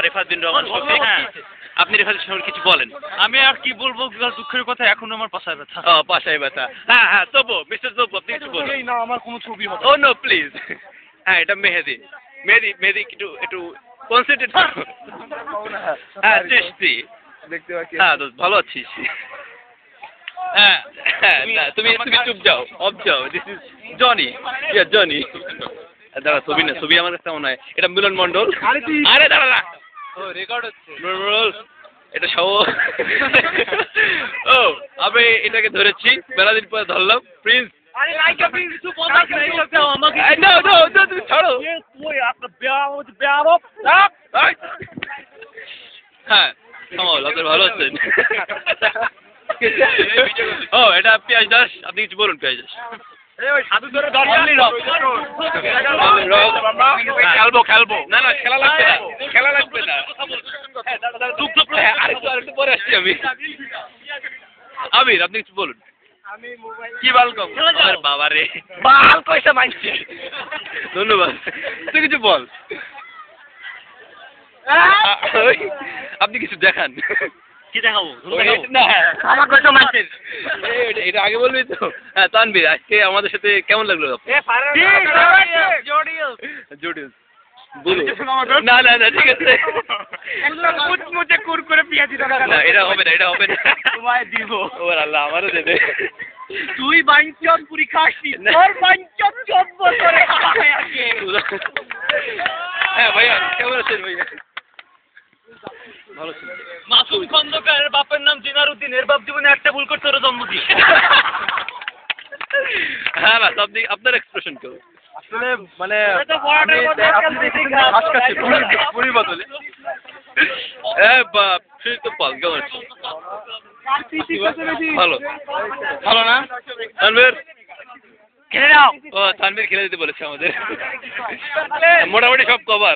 রেফাত বিন রহমান শফিক। আপনি রেফাত সম্পর্কে কিছু বলেন। আমি আর কি বলবো, দুঃখের কথা এখনো আমার পাশায় ব্যথা। পাশায় ব্যথা। হ্যাঁ তবু মিস্টার তবু আপনি কিছু বলুন। না আমার কোনো ছবি হবে। ও নো প্লিজ। হ্যাঁ এটা মেহেদি। মেহেদি একটু কনসেন্ট্রেট করো। হ্যাঁ চেষ্টি দেখতে পাচ্ছি। হ্যাঁ দোস্ত ভালো আছিস? হ্যাঁ তুমি চুপ যাও, অফ যাও। This is Johnny. জনি দাঁড়া, ছবি আমার কাছে মনে হয় এটা মিলন মন্ডল। আরে দাঁড়া, রেকর্ড হচ্ছে। এটা সব ও আমি এটাকে ধরেছি, মেলা দিন পরে ধরলাম। প্রিন্স তুমি ছাড়ো। হ্যাঁ আপনার ভালো আছেন? ও এটা পিয়াজ দাস, আপনি কিছু বলুন। পিয়াজ দাস খেলবো না খেলা লাগবে না আরেকটু পরে আসছি আমি। আমির আপনি কিছু বলুন। কি বাল কম বাবা রে, বাল কয়টা মাইছে। ধন্যবাদ, তুই কিছু বল। আপনি কিছু দেখান। কি দেখাবো? আমার কয়টা মাইছে এটা আগে বলবি তো। হ্যাঁ তানভীর, আজকে আমাদের সাথে কেমন লাগলো? জুডিউস না ঠিক আছে। মুচমুচে কুরকুরে পেঁয়াজি না এটা হবে না তোমায় দিব। ওর আল্লাহ আমারও দেবে। তুই বাইঞ্চন পুরি খাসি, তোর বাইঞ্চন 14 বছরে খায় আছে। হ্যাঁ ভাইয়া কেমন আছেন ভাইয়া? ভালো ছিল। মাসুম খন্দকারের বাপের নাম জিনারউদ্দিন, এর বাপ জীবনে একটা ভুল করতে ওর জন্মদিন। হ্যাঁ না আপনি আপনার এক্সপ্রেশন কেউ আসলে মানে পুরি বদলে বাপ সেই তো পাল কেমন আছে? ভালো না তানভীর খেলে নাও। তানভীর খেলে দিতে বলেছে আমাদের। মোটামুটি সব কভার।